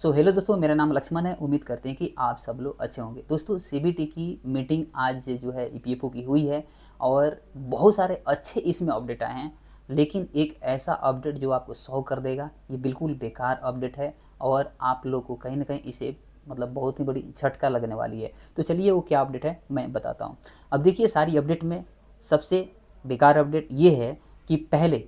So hello दोस्तों, मेरा नाम लक्ष्मण है। उम्मीद करते हैं कि आप सब लोग अच्छे होंगे। दोस्तों, सीबीटी की मीटिंग आज जो है ईपीएफओ की हुई है और बहुत सारे अच्छे इसमें अपडेट आए हैं। लेकिन एक ऐसा अपडेट जो आपको सौ कर देगा, ये बिल्कुल बेकार अपडेट है और आप लोग को कहीं ना कहीं इसे मतलब बहुत ही बड़ी झटका लगने वाली है। तो चलिए वो क्या अपडेट है मैं बताता हूँ। अब देखिए, सारी अपडेट में सबसे बेकार अपडेट ये है कि पहले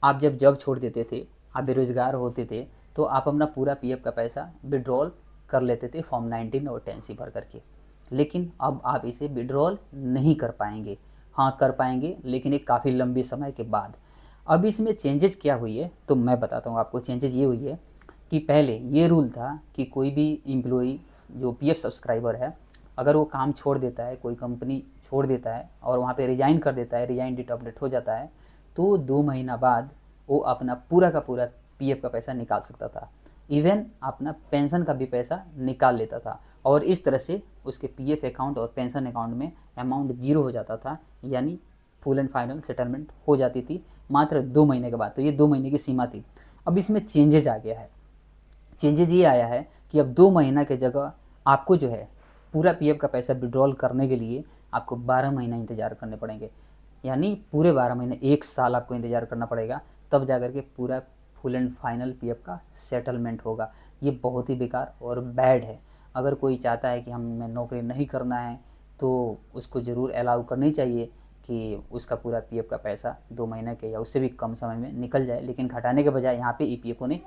आप जब जॉब छोड़ देते थे, आप बेरोज़गार होते थे, तो आप अपना पूरा पीएफ का पैसा विड्रॉल कर लेते थे फॉर्म 19 और 10C भर करके। लेकिन अब आप इसे विड्रॉल नहीं कर पाएंगे। हाँ, कर पाएंगे, लेकिन एक काफ़ी लंबे समय के बाद। अब इसमें चेंजेज क्या हुई है तो मैं बताता हूँ आपको। चेंजेज ये हुई है कि पहले ये रूल था कि कोई भी एम्प्लॉई जो पीएफ सब्सक्राइबर है, अगर वो काम छोड़ देता है, कोई कंपनी छोड़ देता है और वहाँ पे रिज़ाइन कर देता है, रिज़ाइन डेट अपडेट हो जाता है, तो 2 महीना बाद वो अपना पूरा का पूरा पीएफ का पैसा निकाल सकता था। इवन अपना पेंशन का भी पैसा निकाल लेता था और इस तरह से उसके पीएफ अकाउंट और पेंशन अकाउंट में अमाउंट जीरो हो जाता था, यानी फुल एंड फाइनल सेटलमेंट हो जाती थी मात्र 2 महीने के बाद। तो ये 2 महीने की सीमा थी। अब इसमें चेंजेज आ गया है। चेंजेज ये आया है कि अब 2 महीना की जगह आपको जो है पूरा पीएफ का पैसा विड्रॉल करने के लिए आपको 12 महीना इंतज़ार करने पड़ेंगे। यानी पूरे 12 महीने, 1 साल आपको इंतज़ार करना पड़ेगा, तब जा कर के पूरा फुल एंड फाइनल पीएफ का सेटलमेंट होगा। ये बहुत ही बेकार और बैड है। अगर कोई चाहता है कि हमें नौकरी नहीं करना है तो उसको ज़रूर अलाउ करनी चाहिए कि उसका पूरा पीएफ का पैसा 2 महीने के या उससे भी कम समय में निकल जाए। लेकिन घटाने के बजाय यहाँ पे ईपीएफओ ने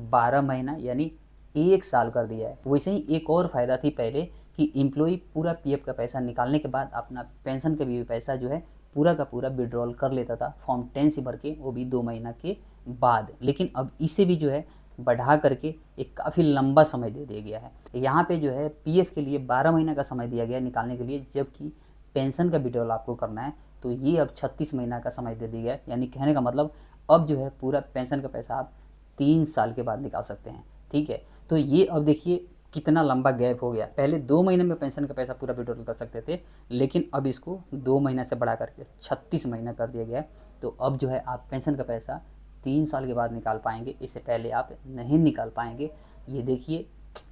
12 महीना यानी 1 साल कर दिया है। वैसे ही एक और फ़ायदा थी पहले कि एम्प्लॉई पूरा पीएफ का पैसा निकालने के बाद अपना पेंशन का भी पैसा जो है पूरा का पूरा विड्रॉल कर लेता था फॉर्म 10 भर के, वो भी 2 महीना के बाद। लेकिन अब इसे भी जो है बढ़ा करके एक काफ़ी लंबा समय दे दिया गया है। यहाँ पे जो है पीएफ के लिए 12 महीना का समय दिया गया है निकालने के लिए, जबकि पेंशन का विड्रॉल आपको करना है तो ये अब 36 महीना का समय दे दिया गया है। यानी कहने का मतलब अब जो है पूरा पेंशन का पैसा आप 3 साल के बाद निकाल सकते हैं। ठीक है, तो ये अब देखिए कितना लंबा गैप हो गया। पहले 2 महीने में पेंशन का पैसा पूरा विड्रॉल कर सकते थे, लेकिन अब इसको 2 महीना से बढ़ा करके 36 महीना कर दिया गया है। तो अब जो है आप पेंशन का पैसा 3 साल के बाद निकाल पाएंगे, इससे पहले आप नहीं निकाल पाएंगे। ये देखिए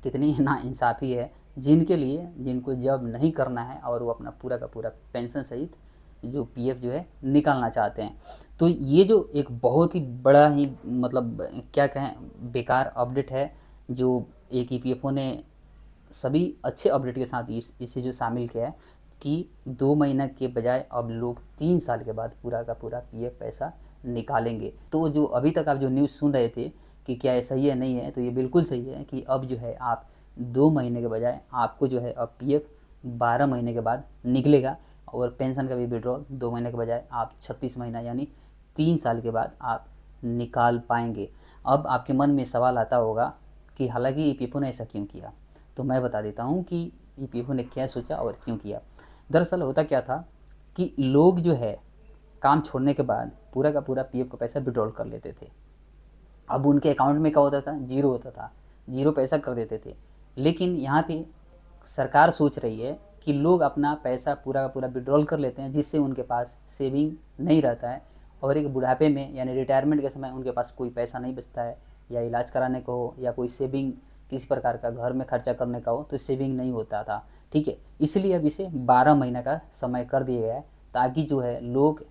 कितनी नाइंसाफ़ी है जिनके लिए, जिनको जॉब नहीं करना है और वो अपना पूरा का पूरा पेंशन सहित जो पीएफ जो है निकालना चाहते हैं। तो ये जो एक बहुत ही बड़ा ही मतलब क्या कहें बेकार अपडेट है, जो एक ईपीएफओ ने सभी अच्छे अपडेट के साथ इसे जो शामिल किया है कि 2 महीना के बजाय अब लोग 3 साल के बाद पूरा का पूरा पीएफ पैसा निकालेंगे। तो जो अभी तक आप जो न्यूज़ सुन रहे थे कि क्या ये सही है नहीं है, तो ये बिल्कुल सही है कि अब जो है आप 2 महीने के बजाय आपको जो है अब पीएफ 12 महीने के बाद निकलेगा और पेंशन का भी विड्रॉल 2 महीने के बजाय आप 36 महीना यानी 3 साल के बाद आप निकाल पाएंगे। अब आपके मन में सवाल आता होगा कि हालांकि ईपीएफओ ने ऐसा क्यों किया, तो मैं बता देता हूँ कि ईपीएफओ ने क्या सोचा और क्यों किया। दरअसल होता क्या था कि लोग जो है काम छोड़ने के बाद पूरा का पूरा पीएफ का पैसा विड्रॉल कर लेते थे। अब उनके अकाउंट में क्या होता था, जीरो होता था, जीरो पैसा कर देते थे। लेकिन यहाँ पे सरकार सोच रही है कि लोग अपना पैसा पूरा का पूरा विड्रॉल कर लेते हैं, जिससे उनके पास सेविंग नहीं रहता है और एक बुढ़ापे में यानी रिटायरमेंट के समय उनके पास कोई पैसा नहीं बचता है, या इलाज कराने को हो या कोई सेविंग किसी प्रकार का घर में खर्चा करने का हो तो सेविंग नहीं होता था। ठीक है, इसलिए अब इसे 12 महीना का समय कर दिया गया है ताकि जो है लोग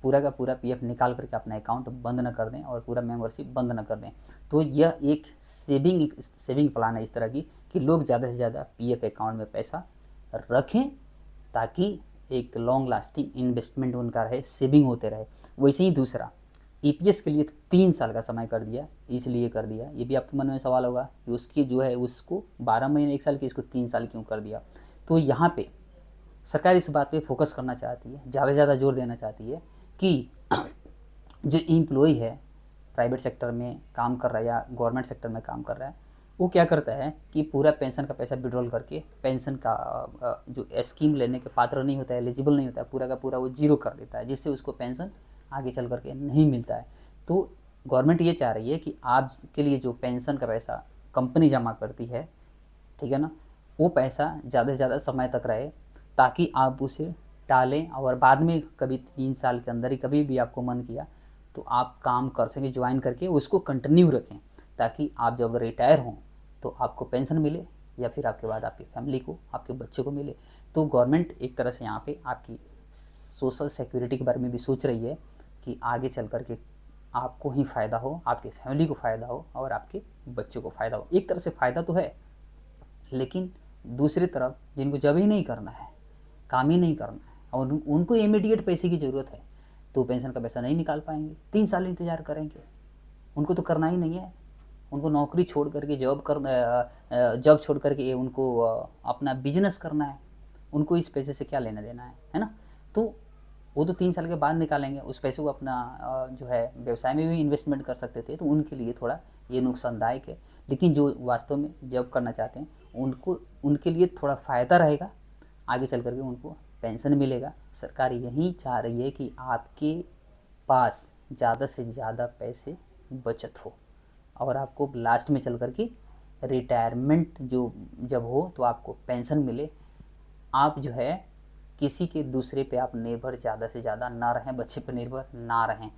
पूरा का पूरा पीएफ निकाल करके अपना अकाउंट बंद न कर दें और पूरा मेंबरशिप बंद न कर दें। तो यह एक सेविंग प्लान है इस तरह की कि लोग ज़्यादा से ज़्यादा पीएफ अकाउंट में पैसा रखें ताकि एक लॉन्ग लास्टिंग इन्वेस्टमेंट उनका रहे, सेविंग होते रहे। वैसे ही दूसरा ईपीएस के लिए 3 साल का समय कर दिया। इसलिए कर दिया, ये भी आपके मन में सवाल होगा कि उसकी जो है उसको 12 महीने 1 साल की, इसको 3 साल क्यों कर दिया। तो यहाँ पे सरकार इस बात पे फोकस करना चाहती है, ज़्यादा से ज़्यादा जोर देना चाहती है कि जो एम्प्लॉई है प्राइवेट सेक्टर में काम कर रहा है या गवर्नमेंट सेक्टर में काम कर रहा है, वो क्या करता है कि पूरा पेंशन का पैसा विड्रॉल करके पेंशन का जो स्कीम लेने के पात्र नहीं होता है, एलिजिबल नहीं होता है, पूरा का पूरा वो जीरो कर देता है, जिससे उसको पेंशन आगे चल करके नहीं मिलता है। तो गवर्नमेंट ये चाह रही है कि आपके लिए जो पेंशन का पैसा कंपनी जमा करती है, ठीक है ना, वो पैसा ज़्यादा से ज़्यादा समय तक रहे ताकि आप उसे टालें और बाद में कभी 3 साल के अंदर ही कभी भी आपको मन किया तो आप काम कर सकें, ज्वाइन करके उसको कंटिन्यू रखें, ताकि आप जब रिटायर हों तो आपको पेंशन मिले या फिर आपके बाद आपकी फैमिली को, आपके बच्चों को मिले। तो गवर्नमेंट एक तरह से यहाँ पे आपकी सोशल सिक्योरिटी के बारे में भी सोच रही है कि आगे चल कर के आपको ही फ़ायदा हो, आपकी फैमिली को फ़ायदा हो और आपके बच्चों को फ़ायदा हो। एक तरह से फ़ायदा तो है, लेकिन दूसरी तरफ जिनको जॉब ही नहीं करना है, काम ही नहीं करना है और उनको इमीडिएट पैसे की ज़रूरत है, तो पेंशन का पैसा नहीं निकाल पाएंगे, 3 साल इंतज़ार करेंगे। उनको तो करना ही नहीं है, उनको नौकरी छोड़ करके जॉब छोड़ करके उनको अपना बिजनेस करना है। उनको इस पैसे से क्या लेना देना है ना। तो वो तो 3 साल के बाद निकालेंगे, उस पैसे को अपना जो है व्यवसाय में भी इन्वेस्टमेंट कर सकते थे, तो उनके लिए थोड़ा ये नुकसानदायक है। लेकिन जो वास्तव में जॉब करना चाहते हैं उनको, उनके लिए थोड़ा फ़ायदा रहेगा, आगे चल करके उनको पेंशन मिलेगा। सरकार यही चाह रही है कि आपके पास ज़्यादा से ज़्यादा पैसे बचत हो और आपको लास्ट में चल कर के रिटायरमेंट जो जब हो तो आपको पेंशन मिले। आप जो है किसी के दूसरे पे आप निर्भर ज़्यादा से ज़्यादा ना रहें, बच्चे पर निर्भर ना रहें।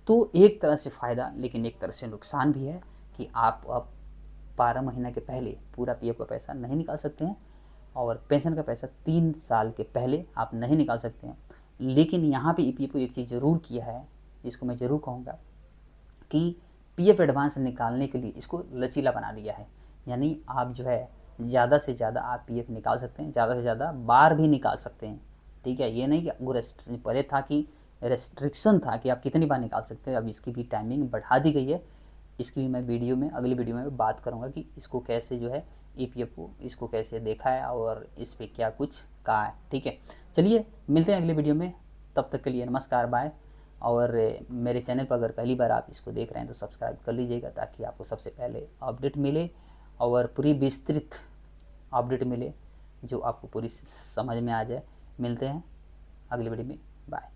तो एक तरह से फ़ायदा, लेकिन एक तरह से नुकसान भी है कि आप अब 12 महीने के पहले पूरा पीएफ का पैसा नहीं निकाल सकते हैं और पेंशन का पैसा 3 साल के पहले आप नहीं निकाल सकते हैं। लेकिन यहाँ पे ईपीएफओ एक चीज़ ज़रूर किया है, जिसको मैं ज़रूर कहूँगा कि पीएफ एडवांस निकालने के लिए इसको लचीला बना दिया है। यानी आप जो है ज़्यादा से ज़्यादा आप पीएफ निकाल सकते हैं, ज़्यादा से ज़्यादा बार भी निकाल सकते हैं। ठीक है, ये नहीं कि वो पहले था कि रेस्ट्रिक्शन था कि आप कितनी बार निकाल सकते हैं, अब इसकी भी टाइमिंग बढ़ा दी गई है। इसकी भी मैं वीडियो में, अगली वीडियो में बात करूँगा कि इसको कैसे जो है ईपीएफओ इसको कैसे देखा है और इस पर क्या कुछ कहा है। ठीक है, चलिए मिलते हैं अगली वीडियो में, तब तक के लिए नमस्कार, बाय। और मेरे चैनल पर अगर पहली बार आप इसको देख रहे हैं तो सब्सक्राइब कर लीजिएगा, ताकि आपको सबसे पहले अपडेट मिले और पूरी विस्तृत अपडेट मिले जो आपको पूरी समझ में आ जाए। मिलते हैं अगली वीडियो में, बाय।